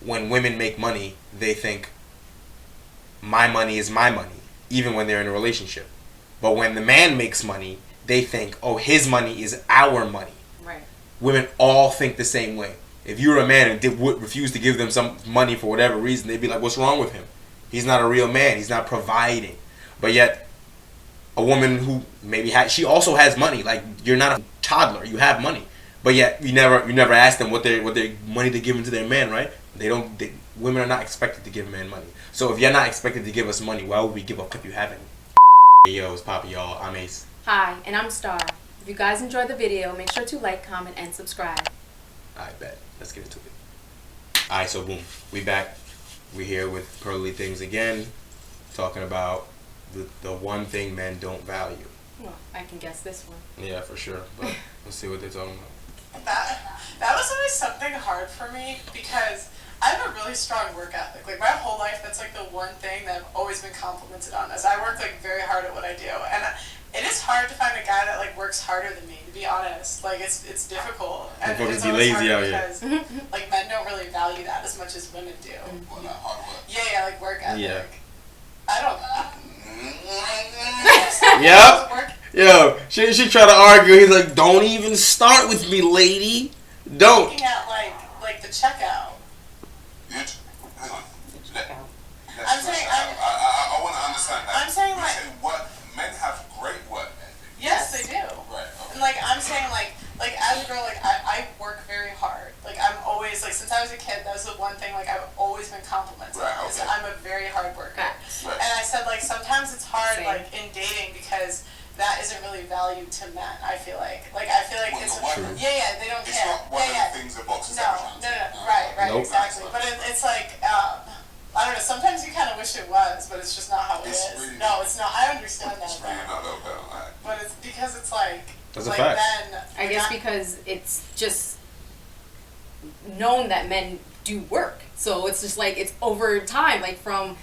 when women make money, they think my money is my money, even when they're in a relationship. But when the man makes money, they think, oh, his money is our money. Right. Women all think the same way. If you were a man and would refuse to give them some money for whatever reason, they'd be like, what's wrong with him? He's not a real man. He's not providing. But yet, a woman who maybe she also has money. Like, you're not a toddler. You have money. But yet, you never ask them what their money they're giving to their man, right? Women are not expected to give men money. So if you're not expected to give us money, why would we give up if you haven't? Hey, yo, it's Papa, y'all. I'm Ace. Hi, and I'm Star. If you guys enjoyed the video, make sure to like, comment, and subscribe. I bet. Let's get into it. Alright, so boom. We back. We're here with Pearly Things again. Talking about the one thing men don't value. Well, I can guess this one. Yeah, for sure. But let's see what they're talking about. That was always something hard for me because I have a really strong work ethic. Like, my whole life, that's like the one thing that I've always been complimented on, is I work like very hard at what I do. And it is hard to find a guy that like works harder than me, to be honest. Like, it's difficult. And it's be always lazy hard out here. because like men don't really value that as much as women do. Well, not hard work. Yeah, like work ethic. Yeah. I don't. Yep. Yo, she tried to argue. He's like, don't even start with me, lady. Don't. Looking at like the checkout. Hang on. I'm saying I want to understand that. I'm saying, like, you say what men have great work ethic. Yes, they do. Right. Okay. And like I'm saying, like as a girl, like I work very hard. Like, I'm always, like, since I was a kid, that was the one thing, like, I've always been complimented on. Right, Is okay. I'm a very hard worker. Right. And I said, like, sometimes it's hard, Same. like, in dating because that isn't really valued to men, I feel like. Like, I feel like Well, it's... no, why? Yeah, they don't It's care. not one yeah, of the things that boxes No, right, Nope. exactly. But it's like, I don't know, sometimes you kind of wish it was, but it's just not how it It's is. really No, it's not. I understand that. It's really though. not okay. Alright. But it's because it's like... That's a like fact. Men, I guess because it's just known that men do work. So it's just like, it's over time, like from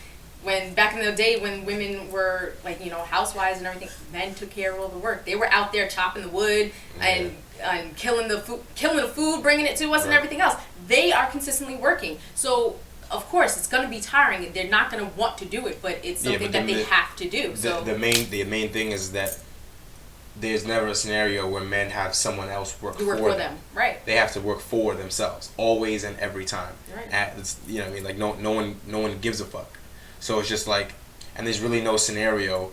when back in the day when women were like, you know, housewives and everything, men took care of all the work. They were out there chopping the wood and killing the food, bringing it to us and everything else. They are consistently working. So of course it's going to be tiring. They're not going to want to do it, but it's something that they have to do. So the main thing is that there's never a scenario where men have someone else work for them. Right. They have to work for themselves, always and every time. Right. You know what I mean? Like, no one gives a fuck. So it's just like, and there's really no scenario,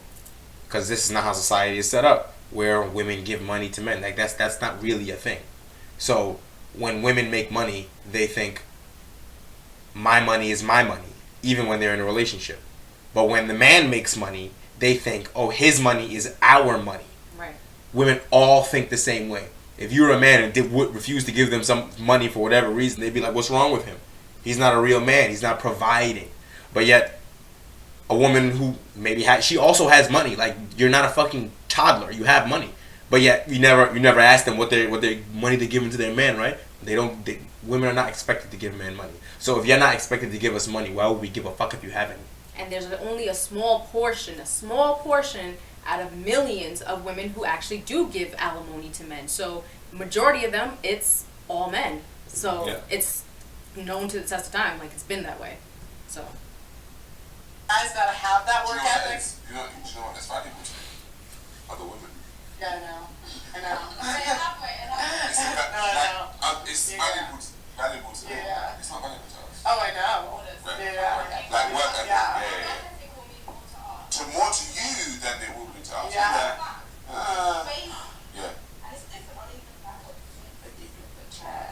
because this is not how society is set up, where women give money to men. Like, that's not really a thing. So when women make money, they think my money is my money, even when they're in a relationship. But when the man makes money, they think, oh, his money is our money. Right. Women all think the same way. If you were a man and would refuse to give them some money for whatever reason, they'd be like, what's wrong with him? He's not a real man. He's not providing. But yet, a woman who maybe she also has money. Like, you're not a fucking toddler. You have money. But yet, you never ask them what their money they're giving to their man, right? Women are not expected to give men money. So if you're not expected to give us money, why would we give a fuck if you haven't? And there's only a small portion out of millions of women who actually do give alimony to men. So majority of them, it's all men. So it's known to the test of time, like it's been that way. So guys that have that work ethic. You know what? That's valuable to other women. Yeah, I know. It's valuable to them. Yeah. It's not valuable to us. Oh, I know. Right. Yeah. Like work ethic. Yeah. To more to you than they will be to us. Yeah. Yeah.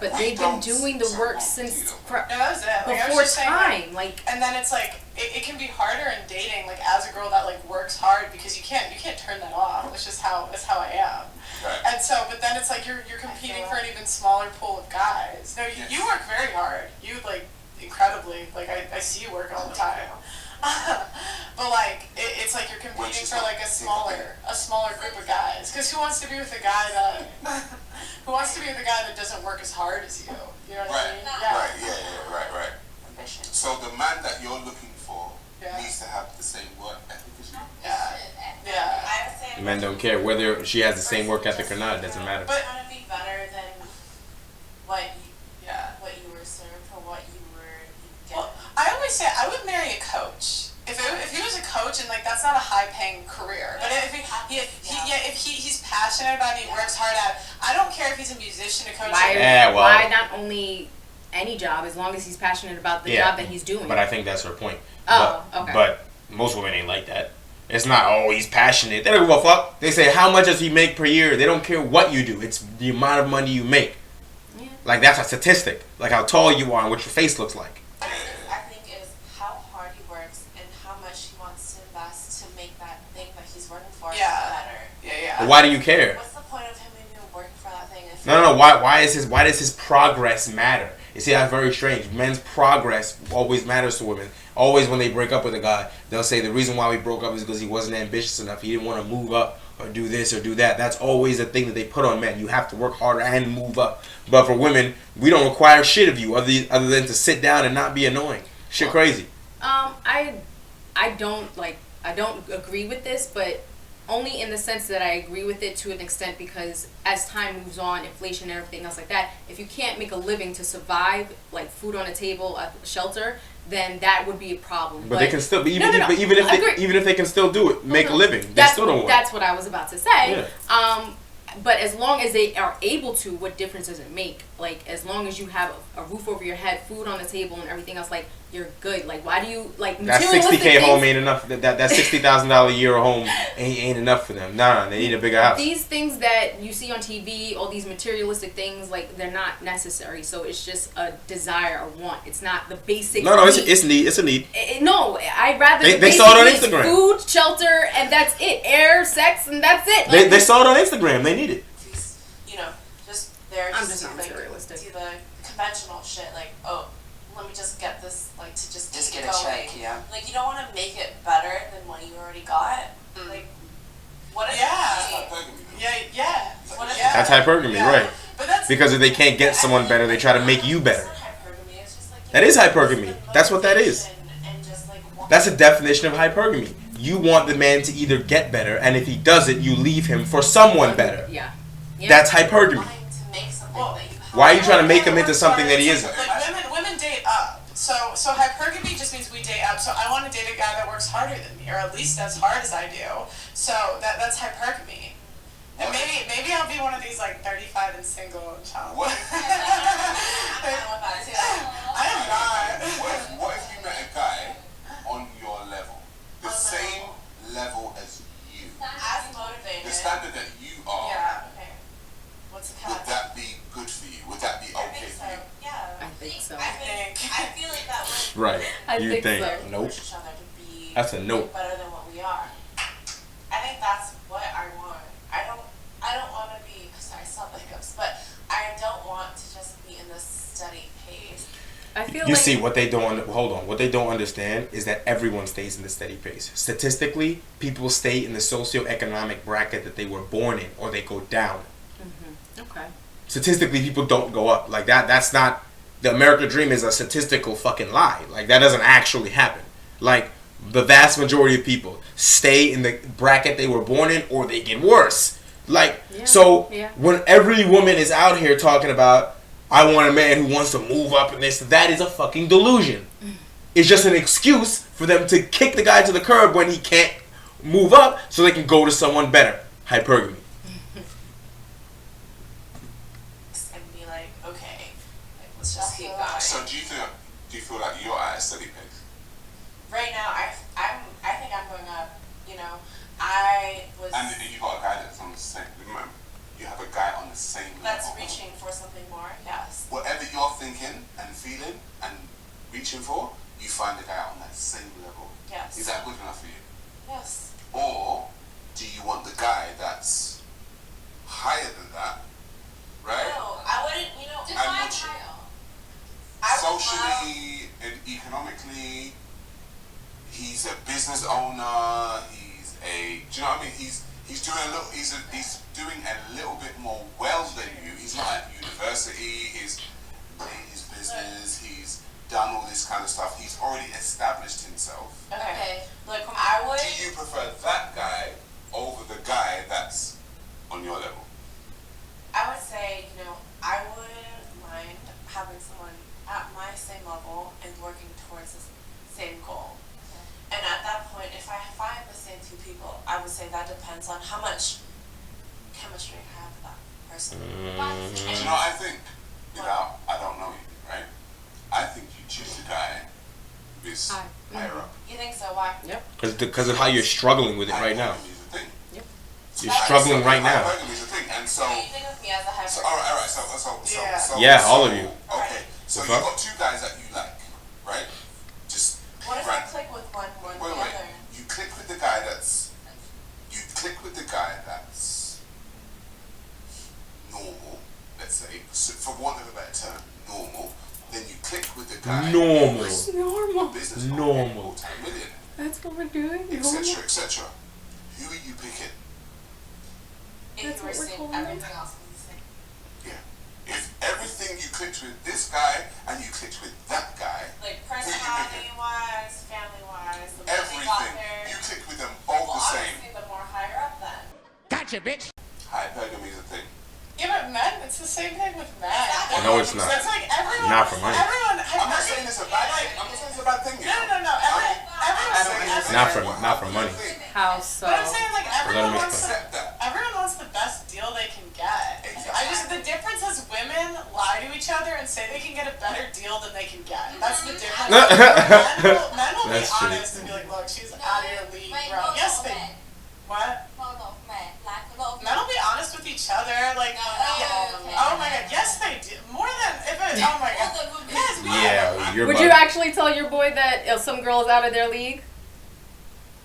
but they've been doing the work since No, that was it. Like, I was before just saying, time. and then it's like it can be harder in dating, like as a girl that like works hard, because you can't turn that off. It's just how I am. Right. And so, but then it's like you're competing for an even smaller pool of guys. No, you work very hard. You like incredibly. Like I see you work all the time. But like it's like you're competing for like a smaller group of guys. Because who wants to be with a guy that doesn't work as hard as you? You know what I mean? Right. So the man that you're looking for needs to have the same work ethic as you. Yeah. Men don't care whether she has the same work ethic or not. It doesn't matter. But want to be better than what you were served or what you were always say I would marry a coach. If he was a coach and like that's not a high paying career, but if he's passionate about it, he works hard at it. I don't care if he's a musician, a coach. Why not only any job as long as he's passionate about the job that he's doing? But I think that's her point. Okay. But most women ain't like that. It's not, oh, he's passionate. They don't give a fuck. They say, how much does he make per year? They don't care what you do. It's the amount of money you make. Yeah. Like, that's a statistic. Like, how tall you are and what your face looks like. I think is how hard he works and how much he wants to invest to make that thing that he's working for better. Yeah. But why do you care? What's the point of him even working for that thing? No. Why does his progress matter? You see, that's very strange. Men's progress always matters to women. Always when they break up with a guy, they'll say the reason why we broke up is because he wasn't ambitious enough. He didn't want to move up or do this or do that. That's always the thing that they put on men. You have to work harder and move up. But for women, we don't require shit of you other than to sit down and not be annoying. Shit crazy. I don't agree with this, but only in the sense that I agree with it to an extent because as time moves on, inflation and everything else like that, if you can't make a living to survive, like food on a table, a shelter, then that would be a problem. But they can still, even if they can still do it, make a living, they still don't want. That's what I was about to say. Yeah. But as long as they are able to, what difference does it make? Like, as long as you have a roof over your head, food on the table, and everything else, like, you're good. Like, why do you, like, that $60K home ain't enough. That $60,000 a year home ain't enough for them. Nah, they need a bigger house. These things that you see on TV, all these materialistic things, like, they're not necessary. So it's just a desire or want. It's not the basic No, it's need. It's a need. No, I'd rather they saw it on Instagram. Food, shelter, and that's it. Air, sex, and that's it. Like, they saw it on Instagram. They need it. You know, I'm just not materialistic. Do the conventional shit, like, oh, let me just get this, like, to just get going. a check, yeah. Like, you don't want to make it better than what you already got. Like, what if That's hypergamy, right? But that's because if they can't get someone better, they try to make you better. That is hypergamy. That's what that is. That's a definition of hypergamy. You want the man to either get better, and if he does it, you leave him for someone better. Yeah. That's hypergamy. Why are you trying to make him into something that he isn't? Like women date up. So hypergamy just means we date up. So I want to date a guy that works harder than me, or at least as hard as I do. So that's hypergamy. And maybe I'll be one of these like 35 and single and child. What? I am not. What if you met a guy on your level, the same level as you, as motivated, the standard that you are? Yeah. Okay. What's the catch? Would that be good for you? Would that be okay for you? Yeah. I think so. I feel like that would. Right. I think so. Nope. Push each other to be That's a nope. better than what we are. I think that's what I want. I don't want to be. Sorry, stop the hiccups. But I don't want to just be in this steady pace. I feel You like see, what they don't understand is that everyone stays in the steady pace. Statistically, people stay in the socioeconomic bracket that they were born in, or they go down. Okay. Statistically, people don't go up. Like that's not, the American dream is a statistical fucking lie. Like, that doesn't actually happen. Like, the vast majority of people stay in the bracket they were born in, or they get worse. Like, when every woman is out here talking about, I want a man who wants to move up and this, that is a fucking delusion. It's just an excuse for them to kick the guy to the curb when he can't move up so they can go to someone better. Hypergamy. And be like, okay, let's just keep going. So do you feel like you're at a steady pace? Right now, I think I'm going up. You know, I was. And you got a guy that's on the same. Remember, you have a guy on the same That's level. reaching for something more. Yes. Whatever you're thinking and feeling and reaching for, you find a guy on that same level. Yes. Is that good enough for you? Yes. Or do you want the guy that's higher than that, right? No, I wouldn't. You know, define higher. Socially and economically, he's a business owner. He's a. Do you know what I mean? He's doing a little. He's doing a little bit more well than you. He's not at university. He's his business. He's done all this kind of stuff. He's already established himself. Okay. Look, I would. Do you prefer that guy over the guy that's on your level? I would say, you know, I wouldn't mind having someone at my same level and working towards this point, if I find the same two people, I would say that depends on how much chemistry I have with that person. And you know, I think, I don't know you, right? I think you choose the guy who is higher up. You think so? Why? Yep. Because of how you're struggling with it right now. Hypergamy is a thing. Yep. You're struggling right now. Hypergamy is a thing, and so. You think of me as a hyper. So all right. So Yeah, all of you. Okay, so The you've fuck? got two guys that you like, right? Just What if I click with one more than the wait. other? You click with the guy that's. You click with the guy that's normal, let's say, so for want of a better term, normal. Then you click with the guy. Normal. who's Normal. a business Normal. multi-millionaire, That's what we're doing. etc., etc. Who are you picking? If That's you were what we're saying calling everything else was the same. Yeah. If everything you clicked with this guy and you clicked with that guy, Like who are you picking? personality-wise, family-wise, the way they got Everything. there. You click with them both Well, the same. obviously, the more higher up then. Hypergamy is a thing. Yeah, but men, it's the same thing with men. No, it's not. That's like everyone. Not for money. Everyone. I'm not saying it's a bad thing. I'm not saying it's a bad thing. No. Everyone. Not for money. How so? But I'm saying like Let everyone me wants. explain. Accept that. Everyone wants the best deal they can get. Exactly. The difference is women lie to each other and say they can get a better deal than they can get. That's the difference. Men will be That's true. honest and be like, look, she's out of your league, bro. Yes, they. What? Men will be honest with each other. Like, oh my god, yes, they do. More than if it. Oh my god. Yes, Yeah, you're Would bugging. you actually tell your boy that some girl is out of their league?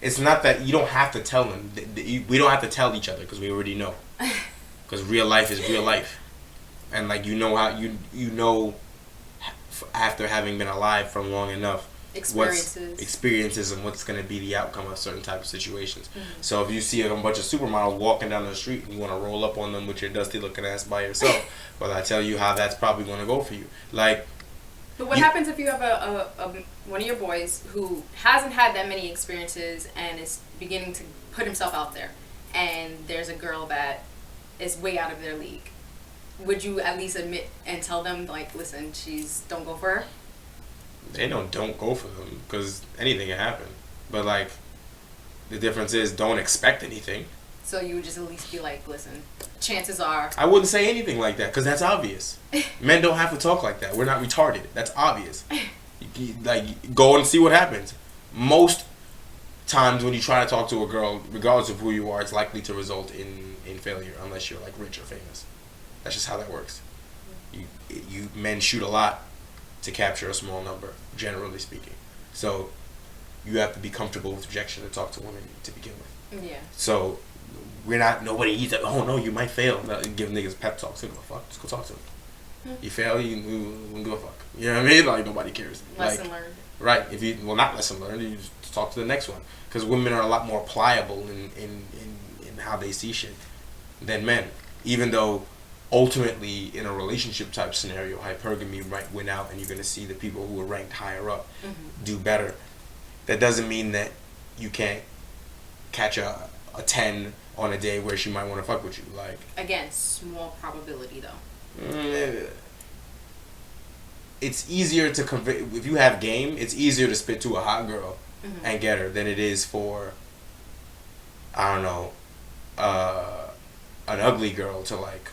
It's not that you don't have to tell them. We don't have to tell each other because we already know. Because real life is real life, and like you know how you know after having been alive for long enough. Experiences and what's going to be the outcome of certain type of situations. So if you see a bunch of supermodels walking down the street and you want to roll up on them with your dusty looking ass by yourself, well, I tell you how that's probably going to go for you. Like, But what happens if you have a one of your boys who hasn't had that many experiences and is beginning to put himself out there, and there's a girl that is way out of their league? Would you at least admit and tell them, like, listen, don't go for her? they don't go for them because anything can happen. But like, the difference is don't expect anything. So you would just at least be like, listen, chances are. I wouldn't say anything like that because that's obvious. Men don't have to talk like that. We're not retarded. That's obvious. Like, go and see what happens. Most times when you try to talk to a girl, regardless of who you are, it's likely to result in failure unless you're like rich or famous. That's just how that works. You men shoot a lot to capture a small number, generally speaking. So you have to be comfortable with rejection to talk to women to begin with. Yeah. So we're not, nobody eats it. Oh no, you might fail. No, give niggas pep talks. Who give a fuck? Just go talk to them. You fail, you don't give a fuck. You know what I mean? Like, nobody cares. Lesson learned. Right. Not lesson learned. You just talk to the next one. Because women are a lot more pliable in how they see shit than men. Even though ultimately in a relationship type scenario, hypergamy might win out and you're going to see the people who are ranked higher up do better. That doesn't mean that you can't catch a 10 on a day where she might want to fuck with you. Like, again, small probability though. It's easier to convey. If you have game, it's easier to spit to a hot girl and get her than it is for, I don't know, an ugly girl to like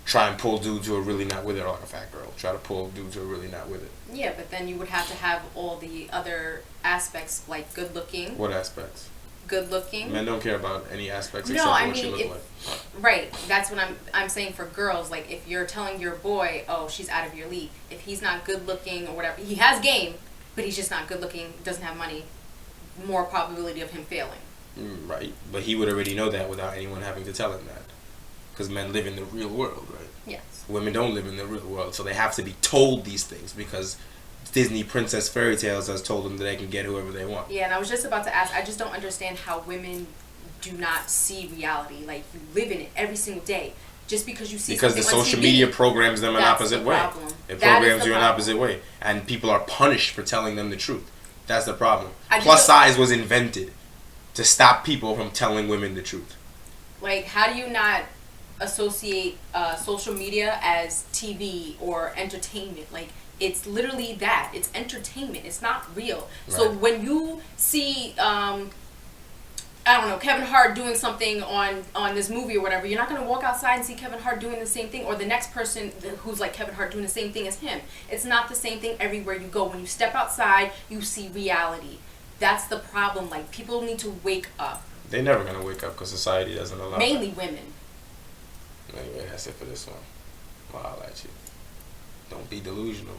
try and pull dudes who are really not with it, or like a fat girl try to pull dudes who are really not with it. Yeah, but then you would have to have all the other aspects, like good looking. What aspects? Good looking. Men don't care about any aspects No, except I what she mean, looks if, like. right. That's what I'm saying for girls. Like, if you're telling your boy, oh, she's out of your league. If he's not good looking or whatever, he has game, but he's just not good looking, doesn't have money, more probability of him failing. Right, but he would already know that without anyone having to tell him that. Because men live in the real world, right? Yes. Women don't live in the real world, so they have to be told these things because Disney princess fairy tales has told them that they can get whoever they want. Yeah, and I was just about to ask, I just don't understand how women do not see reality. Like, you live in it every single day. Just because you see because the something on social TV, media programs them an that's opposite the way. problem. It That is programs the you an problem. opposite way. And people are punished for telling them the truth. That's the problem. I just Plus don't- size was invented to stop people from telling women the truth. Like, how do you not associate social media as TV or entertainment? Like, It's literally that. It's entertainment. It's not real. So Right. when you see I don't know, Kevin Hart doing something on this movie or whatever, you're not gonna walk outside and see Kevin Hart doing the same thing, or the next person who's like Kevin Hart doing the same thing as him. It's not the same thing everywhere you go. When you step outside, you see reality. That's the problem. Like, people need to wake up. They're never gonna wake up because society doesn't allow. Mainly women. Anyway, that's it for this one. Wow, at you. Don't be delusional.